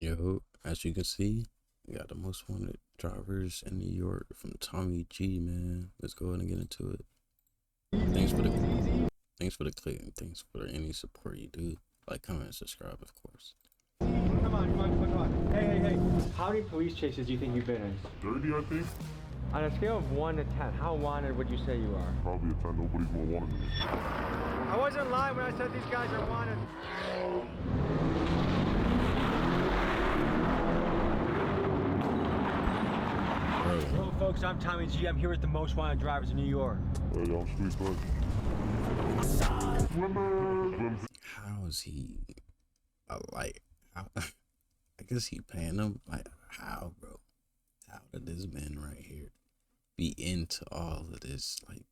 Yo, as you can see, we got the most wanted drivers in New York from Tommy G, man. Let's go ahead and get into it. Thanks for the click and thanks for any support you do. Like, comment, and subscribe, of course. Come on. Hey. How many police chases do you think you've been in? 30, I think. On a scale of 1 to 10, how wanted would you say you are? Probably a 10. Nobody's more wanted than me. I wasn't lying when I said these guys are wanted. Hello, folks. I'm Tommy G. I'm here with the most wanted drivers in New York. Hey, I'm Street Bud. How is he, how, I guess he paying them, like, how, bro? How did this man right here be into all of this, like,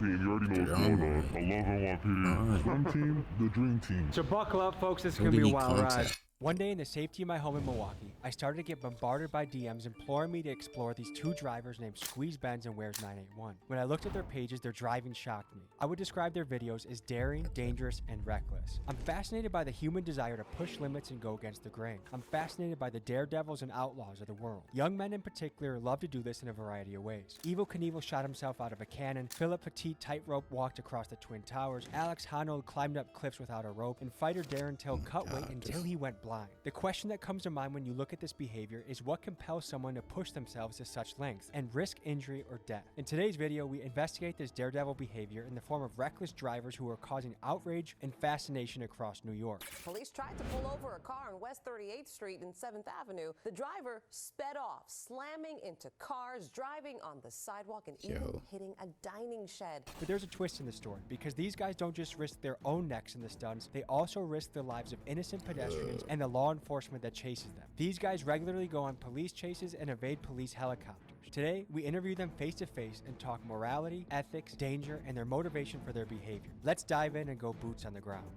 You already know what's going on. I love NYPD. Swim team, the dream team. So buckle up, folks. This is Who going to did be a he wild contact? ride. One day in the safety of my home in Milwaukee, I started to get bombarded by DMs imploring me to explore these two drivers named Squeeze Benz and Where's 981. When I looked at their pages, their driving shocked me. I would describe their videos as daring, dangerous, and reckless. I'm fascinated by the human desire to push limits and go against the grain. I'm fascinated by the daredevils and outlaws of the world. Young men in particular love to do this in a variety of ways. Evel Knievel shot himself out of a cannon, Philip Petit tightrope walked across the Twin Towers, Alex Honnold climbed up cliffs without a rope, and fighter Darren Till cut weight until he went blind. The question that comes to mind when you look at this behavior is what compels someone to push themselves to such lengths and risk injury or death. In today's video, we investigate this daredevil behavior in the form of reckless drivers who are causing outrage and fascination across New York. Police tried to pull over a car on West 38th Street and 7th Avenue. The driver sped off, slamming into cars, driving on the sidewalk, and even hitting a dining shed. But there's a twist in the story, because these guys don't just risk their own necks in the stunts, they also risk the lives of innocent pedestrians and the law enforcement that chases them. These guys regularly go on police chases and evade police helicopters. Today, we interview them face to face and talk morality, ethics, danger, and their motivation for their behavior. Let's dive in and go boots on the ground.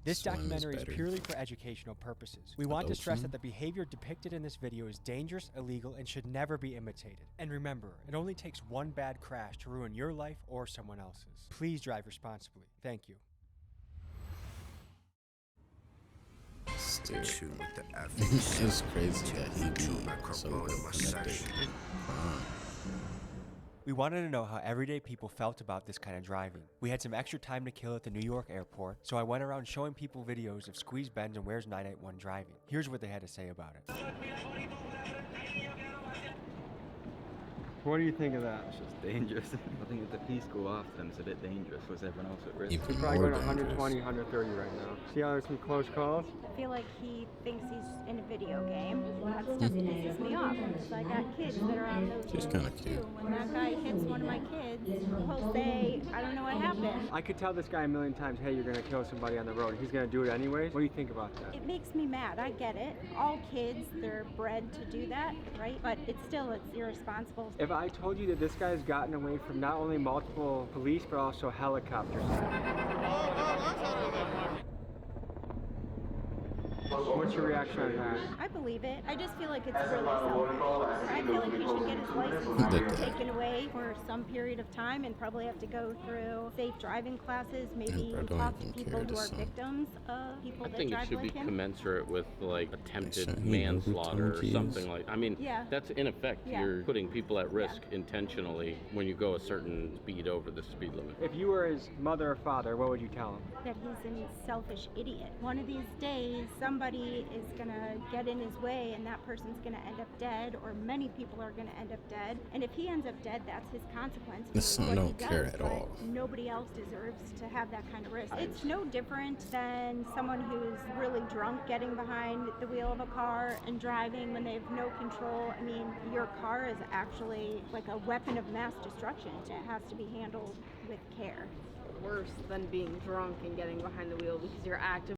This documentary is purely for educational purposes. We want to stress that the behavior depicted in this video is dangerous, illegal, and should never be imitated. And remember, it only takes one bad crash to ruin your life or someone else's. Please drive responsibly. Thank you. It's crazy that he be so connected. We wanted to know how everyday people felt about this kind of driving. We had some extra time to kill at the New York airport, so I went around showing people videos of Squeeze Benz and Where's 981 driving. Here's what they had to say about it. What do you think of that? It's just dangerous. I think if the police go after them, it's a bit dangerous. Was everyone else at risk? Even Probably more going 120, dangerous. 130 right now. See how there's some close calls? I feel like he thinks he's in a video game. That stuff pisses me off. So I got kids that are on those She's games kinda cute. too. When that guy hits one of my kids, he'll say, I don't know what happened. I could tell this guy a million times, hey, you're gonna kill somebody on the road. He's gonna do it anyways. What do you think about that? It makes me mad. I get it. All kids, they're bred to do that, right? But it's irresponsible. If I told you that this guy's gotten away from not only multiple police, but also helicopters. What's your reaction on that? I believe it. I just feel like it's really selfish. I feel like he should get his license taken away for some period of time and probably have to go through safe driving classes, maybe I don't talk to even people care who are to victims of people I that think it drive should be like him. commensurate with like attempted Shouldn't he know who manslaughter or Tom G something is? like. I mean, Yeah. that's in effect Yeah. you're putting people at risk intentionally when you go a certain speed over the speed limit. If you were his mother or father, what would you tell him? That he's a selfish idiot. One of these days, somebody is gonna get in his way and that person's gonna end up dead, or many people are gonna end up dead. And if he ends up dead, that's his consequence. This for son what he don't care does, at but all. Nobody else deserves to have that kind of risk. It's no different than someone who's really drunk getting behind the wheel of a car and driving when they have no control. I mean, your car is actually like a weapon of mass destruction. It has to be handled with care. Worse than being drunk and getting behind the wheel because you're active.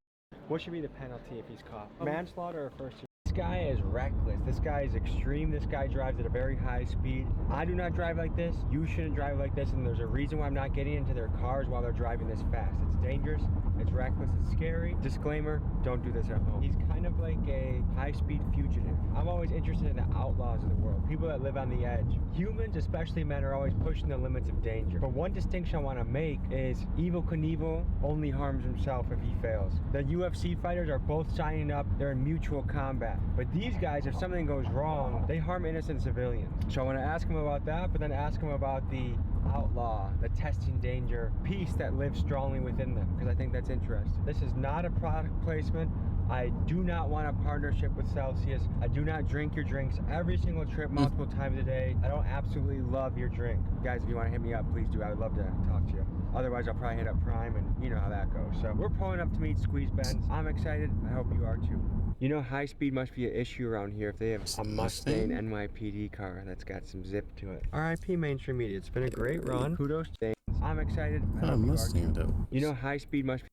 What should be the penalty if he's caught? Manslaughter or first degree? This guy is reckless. This guy is extreme. This guy drives at a very high speed. I do not drive like this. You shouldn't drive like this. And there's a reason why I'm not getting into their cars while they're driving this fast. It's dangerous. It's reckless, it's scary. Disclaimer, don't do this at home. He's kind of like a high-speed fugitive. I'm always interested in the outlaws of the world, people that live on the edge. Humans, especially men, are always pushing the limits of danger. But one distinction I want to make is Evel Knievel only harms himself if he fails. The UFC fighters are both signing up, they're in mutual combat. But these guys, if something goes wrong, they harm innocent civilians. So I want to ask him about that, but then ask him about the outlaw, the testing danger piece that lives strongly within them, because I think that's interesting. This is not a product placement. I do not want a partnership with Celsius. I do not drink your drinks every single trip, multiple times a day. I don't absolutely love your drink. Guys, if you want to hit me up, please do. I would love to talk to you. Otherwise, I'll probably hit up Prime, and you know how that goes. So we're pulling up to meet Squeeze Benz. I'm excited. I hope you are too. You know, high speed must be an issue around here if they have a Mustang NYPD car that's got some zip to it. RIP Mainstream Media. It's been a great run. Kudos to you. I'm excited. I hope you are Mustang too. though. You know, high speed must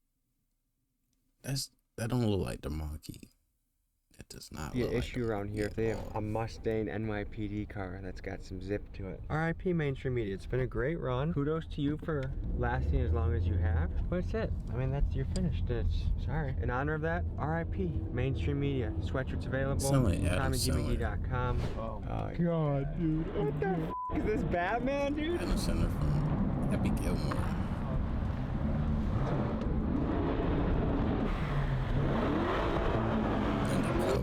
That don't look like the Marquis. That does not be look an like issue the around here if they have a Mustang NYPD car that's got some zip to it. RIP Mainstream Media. It's been a great run. Kudos to you for lasting as long as you have. But that's it. I mean, you're finished. Sorry. In honor of that, RIP Mainstream Media. Sweatshirts available. Sound like Adam TommyGMcGee.com. Oh my god, dude. What the f is this, Batman, dude? Adam Sandler from Happy Gilmore.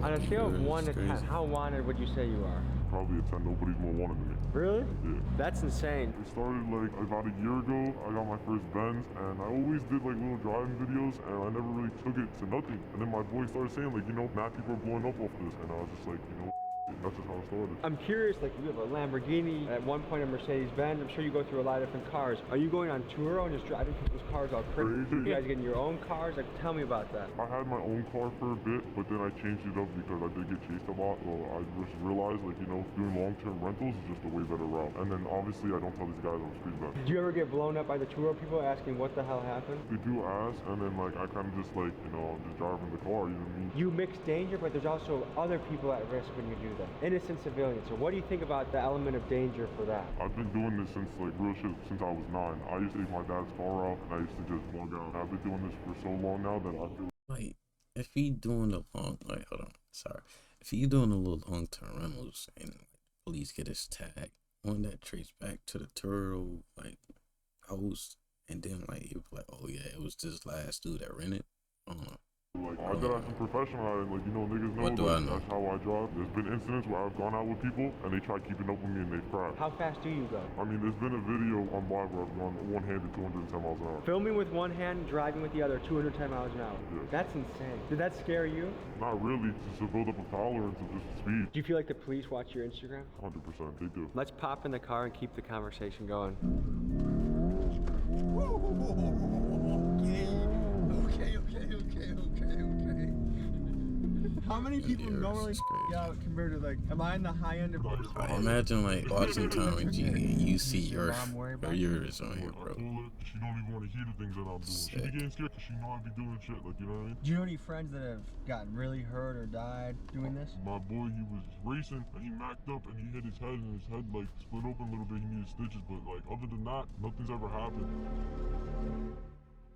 On a scale of 1 to 10, how wanted would you say you are? Probably a 10. Nobody's more wanted than me. Really? Yeah. That's insane. It started like about a year ago. I got my first Benz, and I always did like little driving videos, and I never really took it to nothing. And then my boy started saying like, you know, mad people are blowing up off this, and I was just like, you know, that's just how it started. I'm curious, like you have a Lamborghini, at one point a Mercedes-Benz. I'm sure you go through a lot of different cars. Are you going on tour and just driving people's cars all crazy? You guys getting your own cars? Like, tell me about that. I had my own car for a bit, but then I changed it up because I did get chased a lot. So I just realized, like, you know, doing long-term rentals is just a way better route. And then obviously I don't tell these guys I'm street bent. Do you ever get blown up by the tour people asking what the hell happened? They do ask, and then like I kind of just like, you know, I'm just driving the car, you know what I mean? You mix danger, but there's also other people at risk when you do that. Innocent civilians. So what do you think about the element of danger for that? I've been doing this since like real shit since I was 9. I used to take my dad's car out, and I used to just bug out. I've been doing this for so long now that I feel like if he doing the long, like hold on, sorry, if he doing a little long-term rentals and police get his tag, one that trace back to the Turo like host, and then like he was like, oh yeah, it was this last dude that rented. like I gotta have some professional at it, like you know niggas know, like, that's how I drive. There's been incidents where I've gone out with people and they try keeping up with me and they've crashed. How fast do you go? I mean, there's been a video online where I've gone one-handed 210 miles an hour. Filming with one hand, driving with the other, 210 miles an hour. Yeah. That's insane. Did that scare you? Not really, just to build up a tolerance of just speed. Do you feel like the police watch your Instagram? 100%, they do. Let's pop in the car and keep the conversation going. Okay. How many people normally out compared to like, am I in the high end of I imagine like watching Tommy G and you see yours on here, bro. She don't even want to hear the things that I'm doing. She be getting scared because she know I be doing shit, like, you know what I mean? Do you know any friends that have gotten really hurt or died doing this? My boy, he was racing and he macked up and he hit his head and his head like split open a little bit. He needed stitches, but like other than that, nothing's ever happened.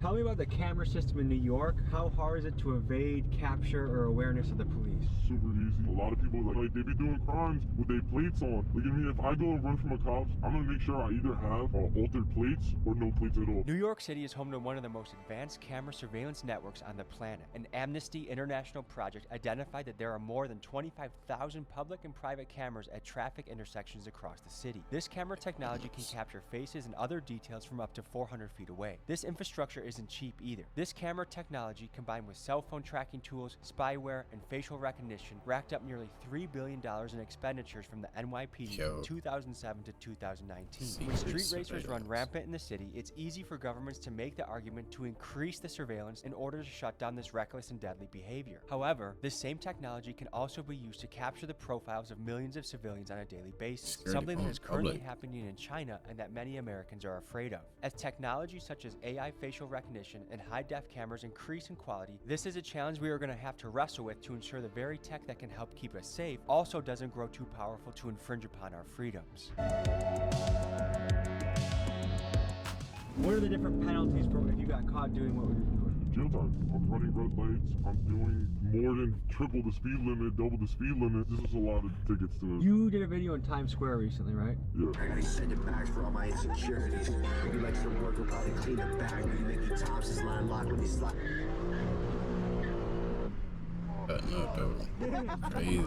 Tell me about the camera system in New York. How hard is it to evade capture or awareness of the police? Super easy. A lot of people like they be doing crimes with their plates on. Like, I mean, if I go and run from a cop, I'm gonna make sure I either have altered plates or no plates at all. New York City is home to one of the most advanced camera surveillance networks on the planet. An Amnesty International project identified that there are more than 25,000 public and private cameras at traffic intersections across the city. This camera technology can capture faces and other details from up to 400 feet away. This infrastructure isn't cheap either. This camera technology, combined with cell phone tracking tools, spyware, and facial recognition, racked up nearly $3 billion in expenditures from the NYPD from 2007 to 2019. When street racers run rampant in the city, it's easy for governments to make the argument to increase the surveillance in order to shut down this reckless and deadly behavior. However, this same technology can also be used to capture the profiles of millions of civilians on a daily basis, something that is currently happening in China and that many Americans are afraid of. As technology such as AI facial recognition and high-def cameras increase in quality, this is a challenge we are going to have to wrestle with to ensure the very tech that can help keep us safe also doesn't grow too powerful to infringe upon our freedoms. What are the different penalties for if you got caught doing what we were doing? jail time. I'm running red lights. I'm doing more than triple the speed limit, double the speed limit. This is a lot of tickets to it. You did a video in Times Square recently, right? Yeah. I gotta send it back for all my insecurities. Maybe like some work will probably clean it back. Maybe Mickey Thompson's line locked when he slide. No, though. Crazy.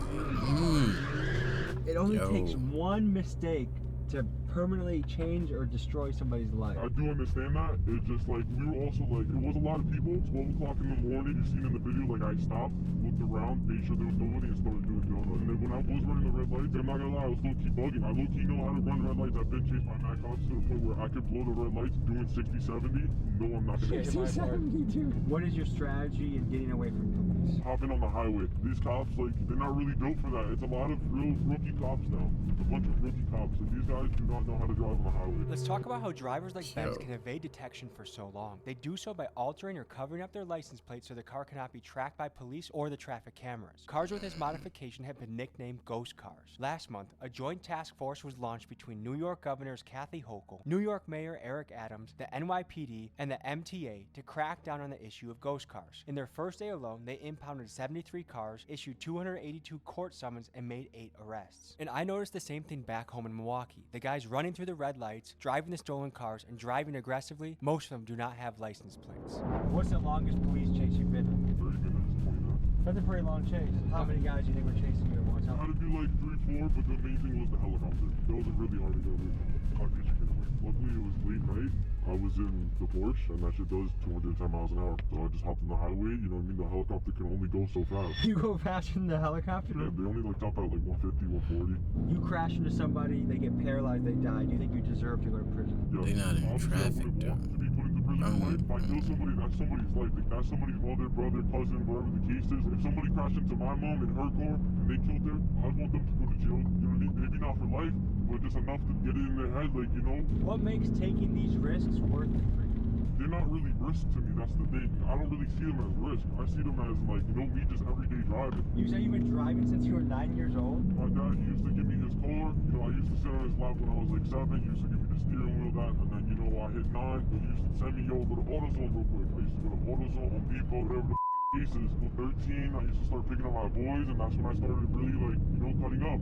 It only Yo. takes one mistake to permanently change or destroy somebody's life. I do understand that. It's just like, we were also like, it was a lot of people. 12 o'clock in the morning, you seen in the video, like I stopped, looked around, made sure there was nobody, and started doing donuts. And then when I was running the red lights, I'm not gonna lie, I was low-key bugging. I low-key know how to run red lights. I've been chased by Mac cops to the point where I could blow the red lights doing 60, 70. No, I'm not gonna get it. What is your strategy in getting away from police? Hopping on the highway. These cops, like, they're not really built for that. It's a lot of real rookie cops now. A bunch of rookie cops. And these guys do not know how to drive on the highway. Let's talk about how drivers like Benz Yo. can evade detection for so long. They do so by altering or covering up their license plates so the car cannot be tracked by police or the traffic cameras. Cars with this modification have been nicknamed ghost cars. Last month, a joint task force was launched between New York Governors Kathy Hochul, New York Mayor Eric Adams, the NYPD, and the MTA to crack down on the issue of ghost cars. In their first day alone, they impounded 73 cars, issued 282 court summons, and made 8 arrests. And I noticed the same thing back home in Milwaukee. The guys running through the red lights, driving the stolen cars, and driving aggressively, most of them do not have license plates. What's the longest police chase you've been in? 30 minutes, 20 minutes. That's a pretty long chase. How many guys do you think were chasing you at one I had time? to do like 3, 4, but the main thing was the helicopter. That was really hard to get away from. Can't get you away. Luckily, it was late night. I was in the Porsche, and that shit does 210 miles an hour. So I just hopped in the highway. You know what I mean? The helicopter can only go so fast. You go faster than the helicopter? Yeah, they only like top out like 150, 140. You crash into somebody, they get paralyzed, they die. Do you think you deserve to go to prison? Yeah. They not in Obviously, I traffic, wouldn't though. want to be put into prison for life. If I kill somebody, that's somebody's life. Like, that's somebody's mother, brother, cousin, whatever the case is. If somebody crashed into my mom in her car and they killed her, I'd want them to go to jail. You know what I mean? Maybe not for life, but just enough to get it in their head, like, you know? What makes taking these risks worth it for you? They're not really risks to me, that's the thing. I don't really see them as risk. I see them as, like, you know, me just everyday driving. You said you've been driving since you were 9 years old? My dad used to give me his car. You know, I used to sit on his lap when I was like 7. He used to give me the steering wheel, that, and then, you know, I hit 9. He used to send me, yo, go to AutoZone real quick. I used to go to AutoZone, Home Depot, whatever the cases. Go 13, I used to start picking up my boys, and that's when I started really, like, you know, cutting up.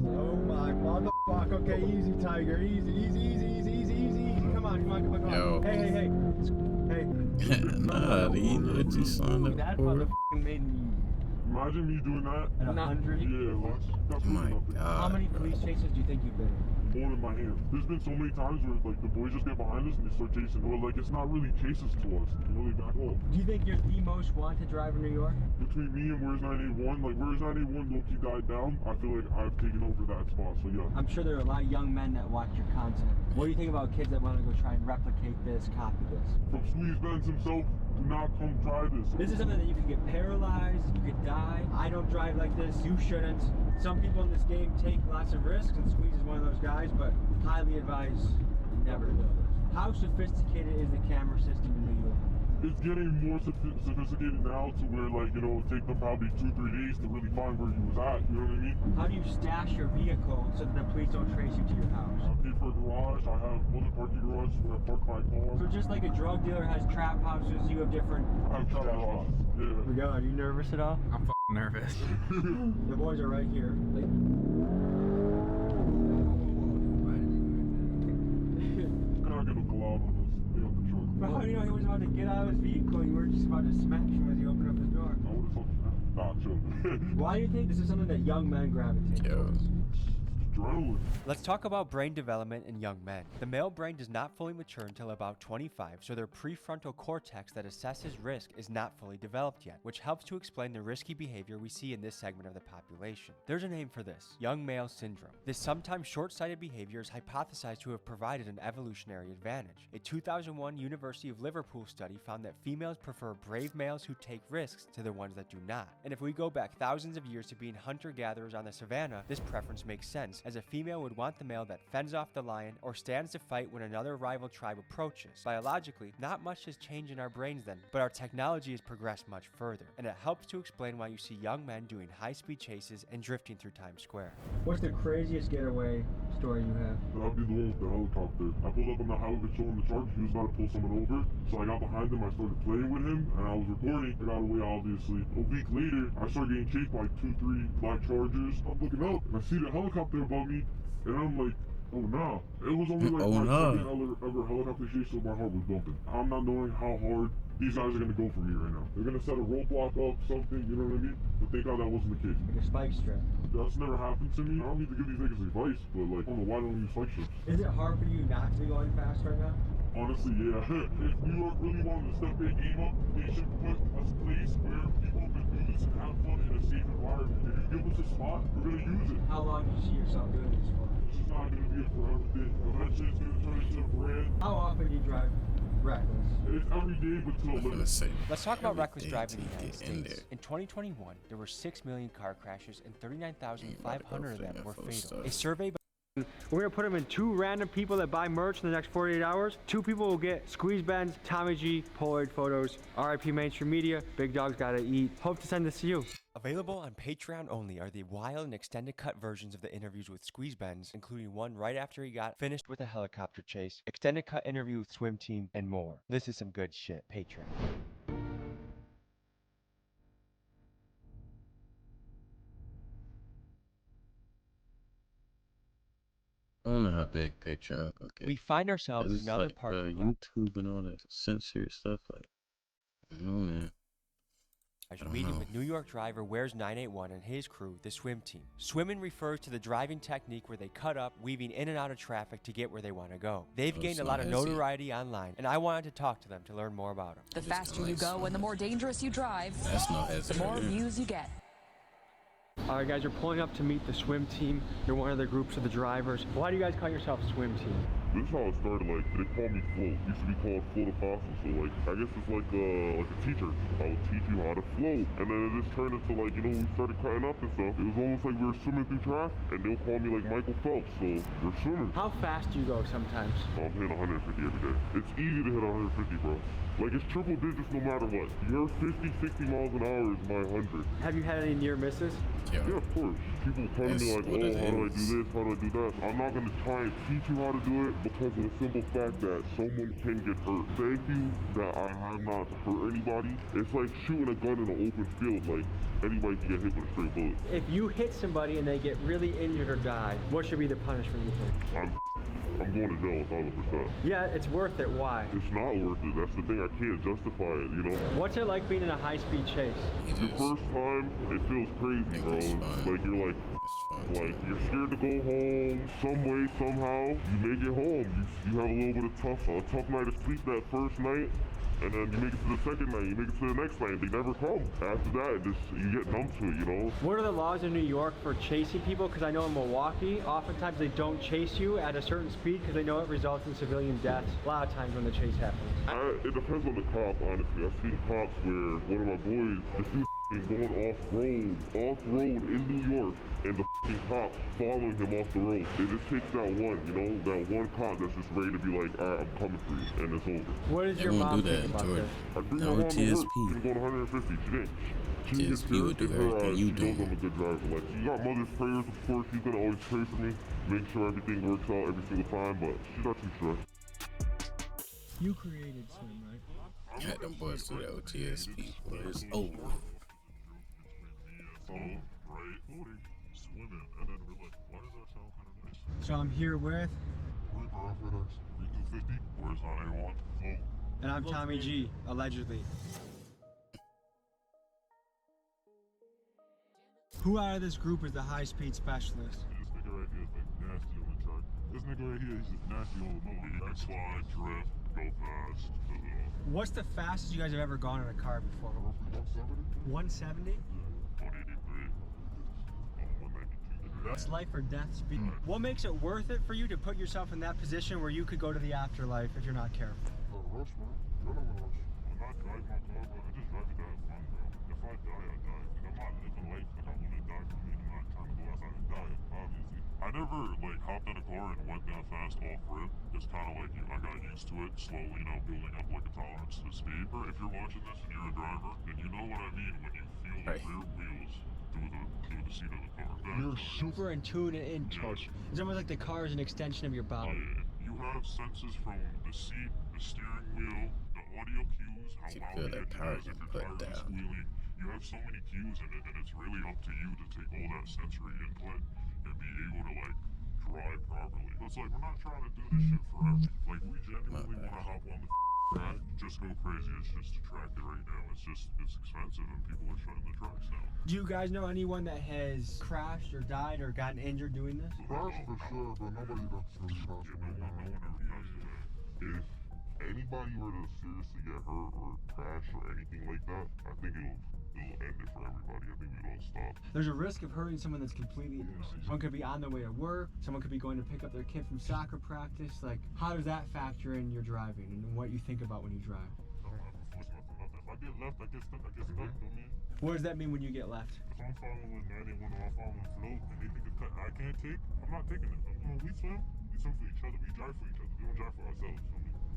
Oh my motherfucker. Okay, easy, Tiger. Easy. Come on. Yo. Hey. Nah, you know what you signed up That for? motherfucking made me Imagine me doing that. at 100. Yeah, that's My really nothing. God. How many police chases do you think you've been in? More in my hands. There's been so many times where like the boys just get behind us and they start chasing. Or like it's not really chases to us. You know, they back off. Do you think you're the most wanted driver in New York? Between me and Where's 981, like Where's 981 low-key died down, I feel like I've taken over that spot. So yeah. I'm sure there are a lot of young men that watch your content. What do you think about kids that want to go try and replicate this, copy this? From Squeeze Benz himself, do not come try this. This is something that you could get paralyzed, you could die. I don't drive like this, you shouldn't. Some people in this game take lots of risks, and Squeeze is one of those guys, but highly advise never to do this. How sophisticated is the camera system in New York? It's getting more sophisticated now to where like, you know, it take them probably 2-3 days to really find where you was at, you know what I mean? How do you stash your vehicle so that the police don't trace you to your house? I pay for a garage, I have other parking garages where I park my car. So just like a drug dealer has trap houses, you have different... I have trap houses, yeah. We go. Are you nervous at all? I'm f***ing nervous. The boys are right here. I'm not gonna go out on this. Stay on the truck. But how do you know he was about to get out of his vehicle? You were just about to smash him as he opened up his door. I would've told you that. Nah, chill. Why do you think this is something that young men gravitate Yo. towards? Adrenaline. Let's talk about brain development in young men. The male brain does not fully mature until about 25, so their prefrontal cortex that assesses risk is not fully developed yet, which helps to explain the risky behavior we see in this segment of the population. There's a name for this, young male syndrome. This sometimes short-sighted behavior is hypothesized to have provided an evolutionary advantage. A 2001 University of Liverpool study found that females prefer brave males who take risks to the ones that do not. And if we go back thousands of years to being hunter-gatherers on the savannah, this preference makes sense this, as a female would want the male that fends off the lion or stands to fight when another rival tribe approaches. Biologically, not much has changed in our brains then, but our technology has progressed much further, and it helps to explain why you see young men doing high-speed chases and drifting through Times Square. What's the craziest getaway story you have? That'd be the one with the helicopter. I pulled up on the highway showing the charge. He was about to pull someone over. So I got behind him. I started playing with him. And I was recording. I got away, obviously. A week later, I started getting chased by 2-3 black Chargers. I'm looking up. And I see the helicopter above me. And I'm like, oh nah. It was only like my second ever helicopter chase, so my heart was bumping. I'm not knowing how hard these guys are going to go for me right now. They're going to set a roadblock up, something, you know what I mean? But thank God that wasn't the case. Like a spike strip. That's never happened to me. I don't need to give these niggas advice, but like, I don't know why don't use spike strips. Is it hard for you not to be going fast right now? Honestly, yeah. If New York really wanted to step their game up, they should put a place where people can do this and have fun in a safe environment. If you give us a spot, we're going to use it. How long do you see yourself doing this for? This is not going to be a forever thing. Eventually, it's going to turn into a brand. How often do you drive reckless? It's every day, but to a limit. Let's talk about reckless driving in the United States. In 2021, there were 6 million car crashes and 39,500 of them were fatal. A survey. We're gonna put them in 2 random people that buy merch in the next 48 hours. 2 people will get Squeeze Benz, Tommy G, Polaroid photos. RIP Mainstream Media, Big Dog's Gotta Eat. Hope to send this to you. Available on Patreon only are the wild and extended cut versions of the interviews with Squeeze Benz, including one right after he got finished with a helicopter chase, extended cut interview with Swim Team, and more. This is some good shit. Patreon. I don't know how big Patreon can get. We find ourselves in It's another like, part of the YouTube and all that censored stuff. Like, I don't know, man. meeting with New York driver Wears 981 and his crew, the Swim Team. Swimming refers to the driving technique where they cut up, weaving in and out of traffic to get where they want to go. They've gained a lot of notoriety online, and I wanted to talk to them to learn more about them. The faster you go and the more dangerous you drive, the more views you get. Alright guys, you're pulling up to meet the Swim Team. You're one of the groups of the drivers. Why do you guys call yourself Swim Team? This is how it started. Like, they call me Float. Used to be called Float Apostle. So like, I guess it's like a teacher. I would teach you how to float. And then it just turned into like, you know, when we started cutting up and stuff, it was almost like we were swimming through traffic. And they'll call me like Michael Phelps. So we're swimming. How fast do you go sometimes? I'm hitting 150 every day. It's easy to hit 150, bro. Like, it's triple digits no matter what. Your 50, 60 miles an hour is my 100. Have you had any near misses? Yeah, of course. People telling me like, oh, how do I do this? How do I do that? I'm not going to try and teach you how to do it because of the simple fact that someone can get hurt. Thank you that I have not hurt anybody. It's like shooting a gun in an open field. Like, anybody can get hit with a straight bullet. If you hit somebody and they get really injured or die, what should be the punishment you think? I'm going to jail 1,000%. Yeah, it's worth it. Why? It's not worth it. That's the thing. I can't justify it, you know? What's it like being in a high-speed chase? The first time, it feels crazy, bro. Like, you're like you're scared to go home some way, somehow. You make it home. You have a little bit of a tough night of sleep that first night. And then you make it to the second night, you make it to the next night, they never come. After that, you get numb to it, you know? What are the laws in New York for chasing people? Because I know in Milwaukee, oftentimes they don't chase you at a certain speed because they know it results in civilian deaths a lot of times when the chase happens. It depends on the cop, honestly. I've seen cops where one of my boys, this dude going off-road in New York, and the cops following him off the road. It just takes that one, you know, that one cop that's just ready to be like, alright, I'm coming for you, and it's over. What is your mom think about this? I think my mom would hurt. She's going 150. She gets scared in her eyes. She knows I'm a good driver. Like, she got mother's prayers, of course. She's gonna always pray for me, make sure everything works out every single time, but she's not too stressed. You created Swim, right? Had them boys do that with TSP, but it's over. Swimming, and then we're like, why does that sound kind of nice? So I'm here with Reaper Outfitters, 250, where's 981? Oh. And I'm Tommy G, allegedly. Who out of this group is the high-speed specialist? This nigga right here is like nasty on the track. This nigga right here, he's just nasty on the motor. He can slide, drift, go fast. What's the fastest you guys have ever gone in a car before? 170? 183. 192. That's life or death speed. What makes it worth it for you to put yourself in that position where you could go to the afterlife if you're not careful? Rush, man. You're not gonna rush. When I drive my car, bro, I just drive it to have fun, bro. If I die, I die. I'm not living life like I want to die from it. I'm not trying to go outside and die, obviously. I never in a car and went that fast off rip, it's kind of like I got used to it, slowly now building up like a tolerance to speed. Or if you're watching this and you're a driver, then you know what I mean when you feel the rear wheels through the seat of the car. You're super in tune and in touch. It's almost like the car is an extension of your body. You have senses from the seat, the steering wheel, the audio cues, how loud it is, if your tires are squealing. You have so many cues in it, and it's really up to you to take all that sensory input and be able to like drive properly. It's like we're not trying to do this shit forever. Like we genuinely want to hop on the track, just go crazy. It's just a track right now. It's expensive, and people are shutting the tracks down. Do you guys know anyone that has crashed or died or gotten injured doing this? Crashed for sure, but nobody that's really crashed. No one ever crashed. If anybody were to seriously get hurt or crash or anything like that, I think it'll end it for everybody. I think we'd all stop. There's a risk of hurting someone that's completely innocent. Someone could be on their way to work. Someone could be going to pick up their kid from soccer practice. Like, how does that factor in your driving and what you think about when you drive? I don't have to force nothing. If I get left, I get stuck. I mean, what does that mean when you get left? If I'm following 91 or I'm following float and they think it's cut I can't take, I'm not taking it. When we swim for each other. We drive for each other. We don't drive for ourselves.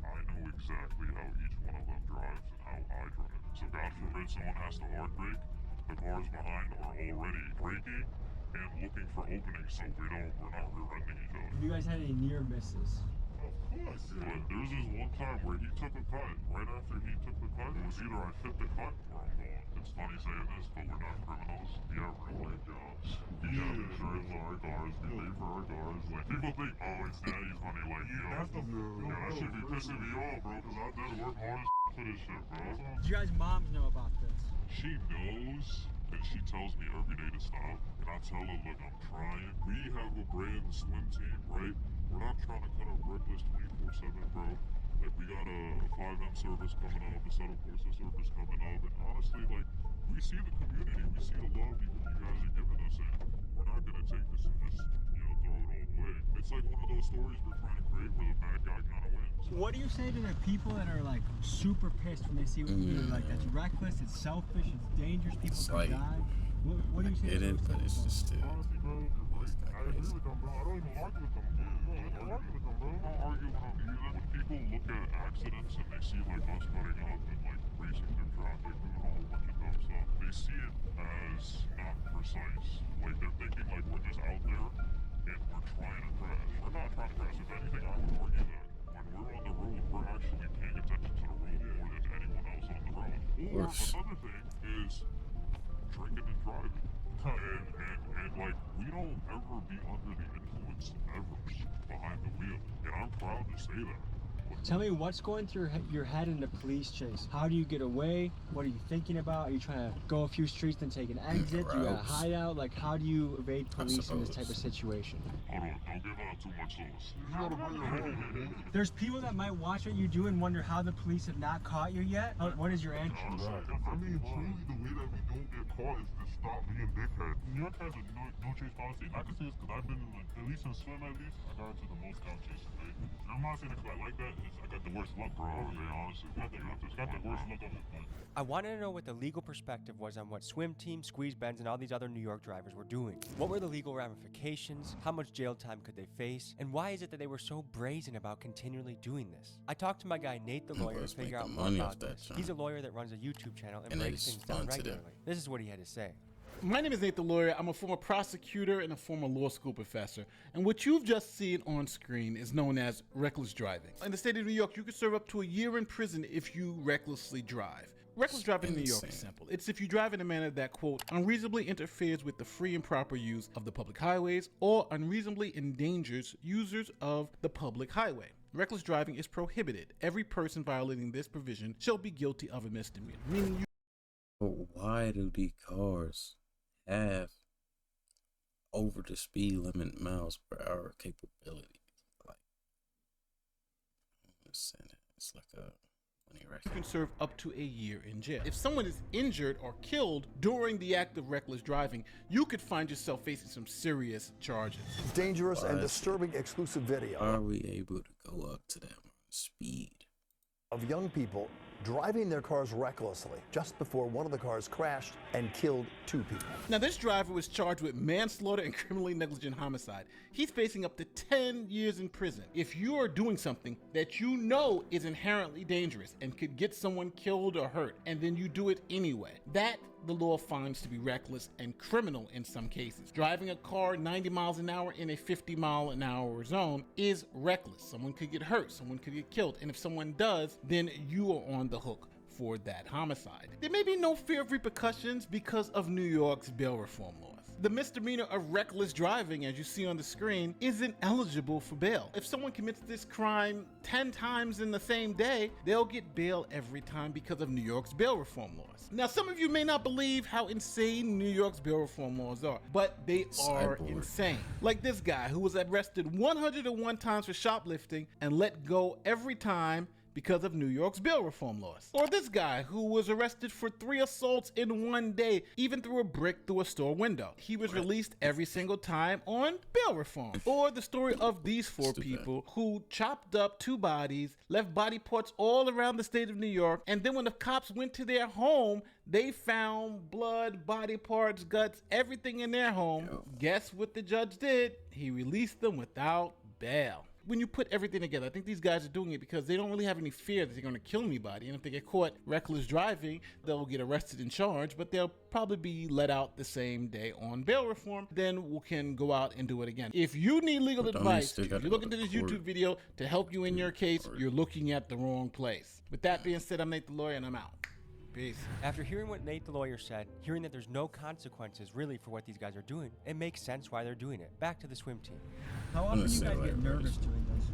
I know exactly how each one of them drives and how I drive. So God forbid someone has to hard brake, the cars behind are already braking and looking for openings so we're not rear-ending each other. Have you guys had any near misses? Of course. But there was this one time where he took a cut. Right after he took the cut, it was either I fit the cut or I'm gone. It's funny saying this, but we're not criminals. We have real-life jobs. We have insurance on our cars. We pay for our cars. Like, people think, oh, it's daddy's money. Like, that should be pissing me off, bro, because I did work hard as for this shit, bro. Do you guys' moms know about this? She knows, and she tells me every day to stop. And I tell her, look, I'm trying. We have a brand swim team, right? We're not trying to cut up Reckless 24/7, bro. Like, we got a 5M service coming up, a Settle Corsa service coming up, and honestly, like, we see the community, we see the love you guys are giving us, and we're not gonna take this and just, throw it all away. It's like one of those stories we're trying to create where the bad guy kind of wins. What do you say to the people that are like super pissed when they see what you do? Like, that's reckless, it's selfish, it's dangerous, people could die. What do you say to but it's just still. Honestly, bro, I agree with them, bro. I don't even argue with them. I don't argue with them, bro. I don't argue with them either. When people look at accidents and they see like us cutting up and like racing through traffic and a whole bunch of dumb stuff, they see it as not precise. Like they're thinking like we're just out there and we're trying to crash. We're not trying to crash. If anything, I would argue that when we're on the road, we're actually paying attention to the road more than anyone else on the road. Or another thing is drinking and driving. And like, we don't ever be under the influence ever behind the wheel. And I'm proud to say that. Tell me what's going through your head in the police chase. How do you get away? What are you thinking about? Are you trying to go a few streets and take an exit? Do you got a hideout? Like, how do you evade police in this type of situation? Hold on, don't give out too much sauce. There's people that might watch what you do and wonder how the police have not caught you yet. What is your answer? I mean, truly, the way that we don't get caught is to stop being dickheads. New York has a no chase policy. I can say this because I've been, like, at least in swim, I got into the most count chases, right? And I'm not saying it because I like that. I got the worst luck, bro. I mean, honestly, got the worst luck of it. I wanted to know what the legal perspective was on what Swim Team, Squeeze Benz, and all these other New York drivers were doing. What were the legal ramifications? How much jail time could they face? And why is it that they were so brazen about continually doing this? I talked to my guy Nate the lawyer to figure out more about this. He's a lawyer that runs a YouTube channel and breaks things down regularly. This is what he had to say. My name is Nate the Lawyer. I'm a former prosecutor and a former law school professor. And what you've just seen on screen is known as reckless driving. In the state of New York, you could serve up to a year in prison if you recklessly drive. Reckless driving in New York is simple. It's if you drive in a manner that, quote, unreasonably interferes with the free and proper use of the public highways or unreasonably endangers users of the public highway. Reckless driving is prohibited. Every person violating this provision shall be guilty of a misdemeanor. Meaning you. But why do these cars have over the speed limit miles per hour capability? Like, it's like a money racket. You can serve up to a year in jail. If someone is injured or killed during the act of reckless driving, you could find yourself facing some serious charges. Dangerous and disturbing exclusive video. Are we able to go up to that speed of young people driving their cars recklessly just before one of the cars crashed and killed 2 people. Now, this driver was charged with manslaughter and criminally negligent homicide. He's facing up to 10 years in prison. If you are doing something that you know is inherently dangerous and could get someone killed or hurt, and then you do it anyway, that the law finds to be reckless and criminal in some cases. Driving a car 90 miles an hour in a 50-mile-an-hour zone is reckless. Someone could get hurt, someone could get killed, and if someone does, then you are on the hook for that homicide. There may be no fear of repercussions because of New York's bail reform laws. The misdemeanor of reckless driving, as you see on the screen, isn't eligible for bail. If someone commits this crime 10 times in the same day, they'll get bail every time because of New York's bail reform laws. Now, some of you may not believe how insane New York's bail reform laws are, but they are insane. Like this guy who was arrested 101 times for shoplifting and let go every time because of New York's bail reform laws. Or this guy who was arrested for 3 assaults in one day, even threw a brick through a store window. He was released every single time on bail reform. Or the story of these 4 people who chopped up 2 bodies, left body parts all around the state of New York, and then when the cops went to their home, they found blood, body parts, guts, everything in their home. Guess what the judge did? He released them without bail. When you put everything together, I think these guys are doing it because they don't really have any fear that they're going to kill anybody. And if they get caught reckless driving, they'll get arrested and charged, but they'll probably be let out the same day on bail reform. Then we can go out and do it again. If you need legal advice, if you're looking to this YouTube video to help you in your case, you're looking at the wrong place. With that being said, I'm Nate the Lawyer, and I'm out. Peace. After hearing what Nate the Lawyer said, hearing that there's no consequences really for what these guys are doing, it makes sense why they're doing it. Back to the swim team. How often do you guys get nervous doing this?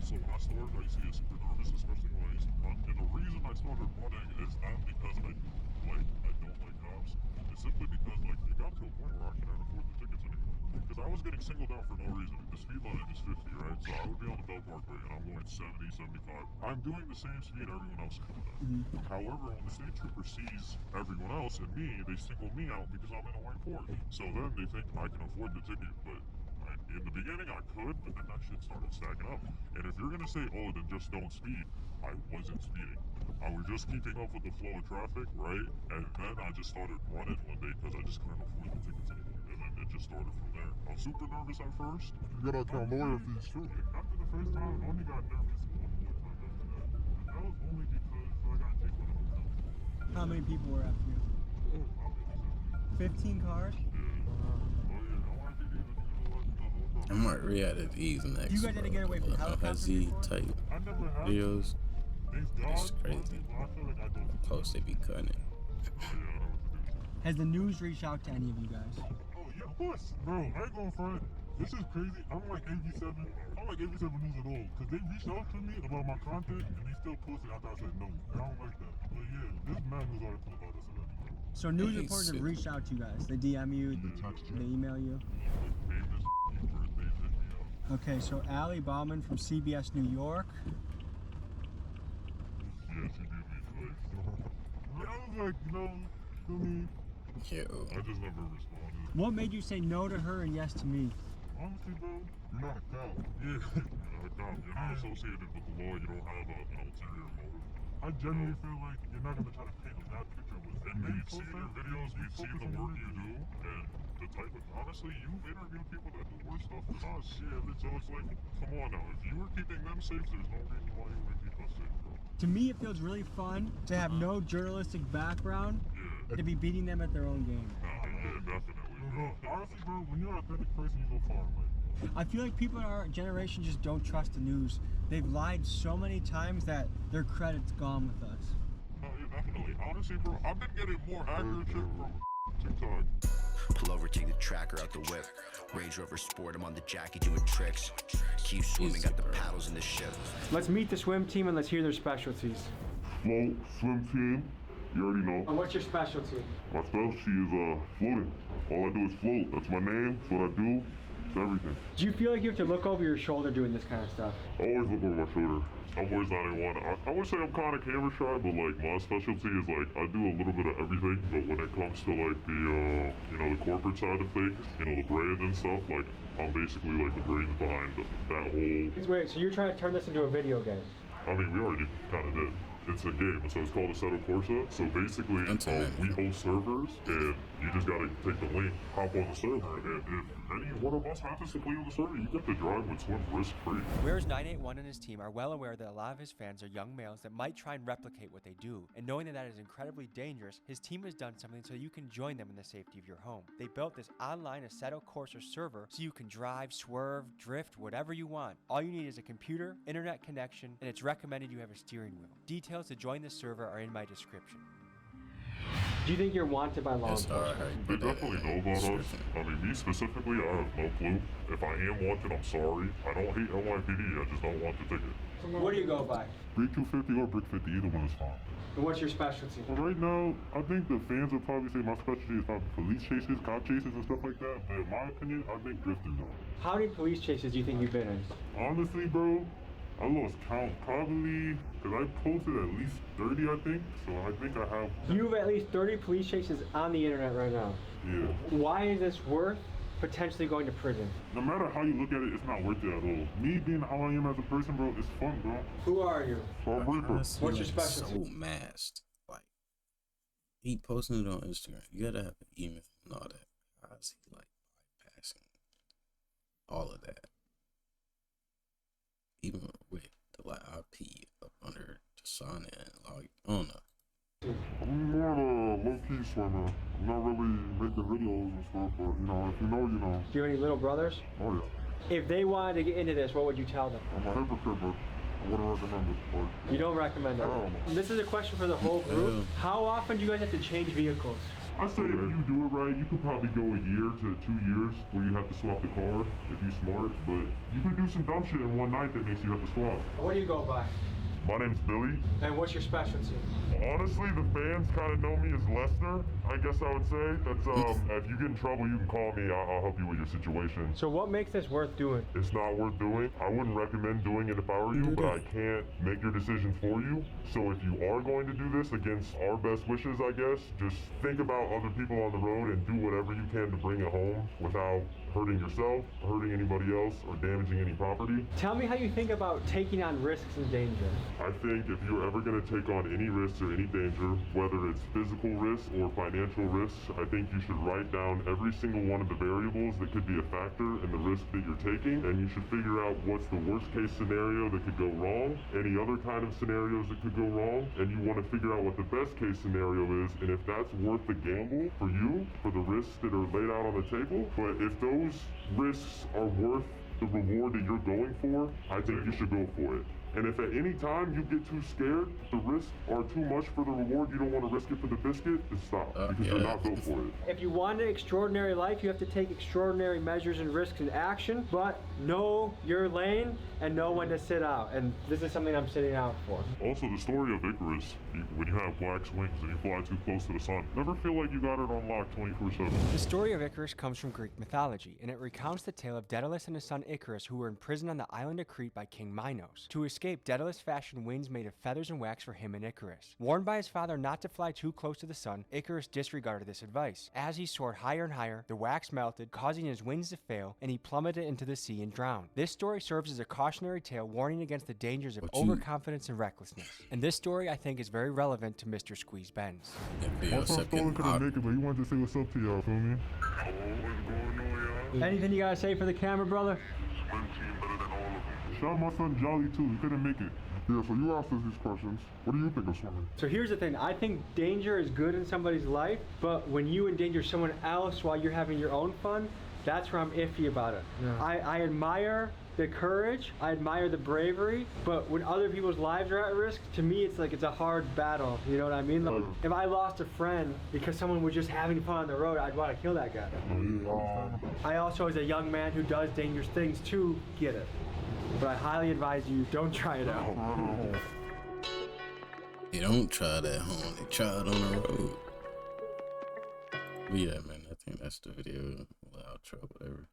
So when I started, I used to get super nervous, especially when I used to run. And the reason I started running is not because I don't like cops. It's simply because it got to a point where I can't afford the tickets anymore. Because I was getting singled out for no reason. The speed limit is 50, right? So I would be on the Bell Parkway and I'm going 70, 75. I'm doing the same speed everyone else is doing. However, when the state trooper sees everyone else and me, they single me out because I'm in a white Porsche. So then they think I can afford the ticket, but in the beginning I could, but then that shit started stacking up. And if you're gonna say, oh, then just don't speed, I wasn't speeding. I was just keeping up with the flow of traffic, right? And then I just started running one day because I just couldn't afford the tickets anymore. And then it just started from there. I was super nervous at first. You gotta account lawyer fees too. After the first time, I only got nervous one more time after that. And that was only because I got taken out of the hotel. How many people were after you? 15 cars? I might react to these next. You guys had to get away from helicopters type videos. It's crazy. Close they be cutting it. Has the news reached out to any of you guys? Oh yeah, of course. Bro, I ain't going front. This is crazy. I'm like AB7 News at all. Because they reached out to me about my content and they still posted after I said no. And I don't like that. But yeah, this man news article about us already. So news reporters have reached out to you guys. They DM you, they email you. Okay, so Ali Bauman from CBS New York. Yeah, she did me twice. I was like, feel me? I just never responded. What made you say no to her and yes to me? Honestly, bro, you're not a cop. Yeah, you're not a cop. You're not associated with the law. You don't have an ulterior motive. I genuinely feel like you're not going to try to paint a bad picture with it. And we've seen your videos, we've seen the work you do, and the type of, honestly, you've interviewed people that do worse stuff than us. Yeah, so it's like, come on now, if you were keeping them safe, there's no reason why you wouldn't keep us safe, bro. To me, it feels really fun to have no journalistic background to be beating them at their own game. Yeah, definitely. Bro, honestly, bro, when you're an authentic person, you go far in life. I feel like people in our generation just don't trust the news. They've lied so many times that their credit's gone with us. Yeah, definitely. Honestly, bro, I've been getting more accurate shit from TikTok. Pull over, take the tracker out the whip. Range Rover Sport, I'm on the Jackie doing tricks. Keep swimming, got the paddles in the ship. Let's meet the swim team and let's hear their specialties. Float, swim team, you already know. And what's your specialty? My specialty is floating. All I do is float. That's my name, that's what I do. It's everything. Do you feel like you have to look over your shoulder doing this kind of stuff? I always look over my shoulder. I'm always not anyone. I would say I'm kind of camera shy, but like my specialty is like I do a little bit of everything. But when it comes to like the the corporate side of things, the brand and stuff, like I'm basically like the brains behind that whole. Wait, so you're trying to turn this into a video game? I mean, we already kind of did. It's a game, so it's called Assetto Corsa. So basically, we host servers, and you just gotta take the link, hop on the server, and if any one of us happens to play on the server, you get to drive with Swim risk-free. Whereas 981 and his team are well aware that a lot of his fans are young males that might try and replicate what they do, and knowing that that is incredibly dangerous, his team has done something so you can join them in the safety of your home. They built this online Assetto Corsa server so you can drive, swerve, drift, whatever you want. All you need is a computer, internet connection, and it's recommended you have a steering wheel. Details to join the server are in my description. Do you think you're wanted by law enforcement? They definitely know about us. I mean, me specifically, I have no clue. If I am wanted, I'm sorry. I don't hate NYPD, I just don't want the ticket. What do you go by? Brick 250 or Brick 50, either one is fine. And what's your specialty? Well, right now, I think the fans would probably say my specialty is probably police chases, cop chases, and stuff like that. But in my opinion, I think drifting though. How many police chases do you think you've been in? Honestly, bro, I lost count probably because I posted at least 30, I think. So I think I have. You have at least 30 police chases on the internet right now. Yeah. Why is this worth potentially going to prison? No matter how you look at it, it's not worth it at all. Me being how I am as a person, bro, it's fun, bro. Who are you? What's your specialty? So masked. Like, he posting it on Instagram. You gotta have an email and all that. How is he like bypassing all of that? Even with the like IP up under the sun and like, I don't know. I'm more of a low-key swimmer. I'm not really making videos and stuff, but you know, if you know, you know. Do you have any little brothers? Oh yeah. If they wanted to get into this, what would you tell them? I'm a hypocrite, but I wouldn't recommend it. But you don't recommend it? I don't know. This is a question for the whole group. How often do you guys have to change vehicles? I say if you do it right, you could probably go a year to 2 years where you have to swap the car if you're smart, but you could do some dumb shit in one night that makes you have to swap. What do you go by? My name's Billy. And what's your specialty? Honestly, the fans kind of know me as Lester, I guess I would say. That's, if you get in trouble, you can call me. I'll help you with your situation. So what makes this worth doing? It's not worth doing. I wouldn't recommend doing it if I were you, but I can't make your decision for you. So if you are going to do this against our best wishes, I guess, just think about other people on the road and do whatever you can to bring it home without hurting yourself, hurting anybody else, or damaging any property. Tell me how you think about taking on risks and danger. I think if you're ever going to take on any risks or any danger, whether it's physical risks or financial risks, I think you should write down every single one of the variables that could be a factor in the risk that you're taking, and you should figure out what's the worst case scenario that could go wrong, any other kind of scenarios that could go wrong, and you want to figure out what the best case scenario is, and if that's worth the gamble for you, for the risks that are laid out on the table. But if those risks are worth the reward that you're going for, I think you should go for it. And if at any time you get too scared, the risks are too much for the reward, you don't want to risk it for the biscuit, then stop, because you're not built for it. If you want an extraordinary life, you have to take extraordinary measures and risks in action, but know your lane and know when to sit out. And this is something I'm sitting out for. Also, the story of Icarus, when you have black wings and you fly too close to the sun, never feel like you got it on lock 24/7. The story of Icarus comes from Greek mythology, and it recounts the tale of Daedalus and his son Icarus, who were imprisoned on the island of Crete by King Minos. To escape, Daedalus fashioned wings made of feathers and wax for him and Icarus. Warned by his father not to fly too close to the sun, Icarus disregarded this advice. As he soared higher and higher, the wax melted, causing his wings to fail, and he plummeted into the sea and drowned. This story serves as a cautionary tale warning against the dangers of overconfidence and recklessness. And this story, I think, is very relevant to Mr. Squeeze Benz. Also, Stolen couldn't make it, but he wanted to say what's up to y'all, feel me? Anything you gotta say for the camera, brother? Shout out my son Jolly too, he couldn't make it. Yeah, so you asked us these questions. What do you think of swimming? So here's the thing, I think danger is good in somebody's life, but when you endanger someone else while you're having your own fun, that's where I'm iffy about it. Yeah. I admire the courage, I admire the bravery, but when other people's lives are at risk, to me it's like it's a hard battle, you know what I mean? Like, if I lost a friend because someone was just having fun on the road, I'd want to kill that guy. I also, as a young man who does dangerous things too, get it. But I highly advise you, don't try it out. You don't try it at home, they try it on the road. But yeah, man, I think that's the video, outro, whatever.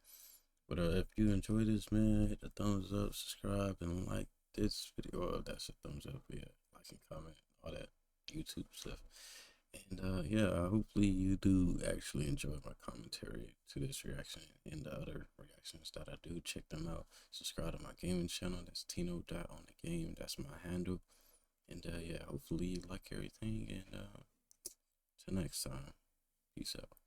But if you enjoyed this, man, hit the thumbs up, subscribe, and like this video. Well, that's a thumbs up, yeah. Like and comment, all that YouTube stuff. And yeah, hopefully you do actually enjoy my commentary to this reaction and the other reactions that I do. Check them out. Subscribe to my gaming channel. That's Tino.OnTheGame. That's my handle. And yeah, hopefully you like everything. And till next time, peace out.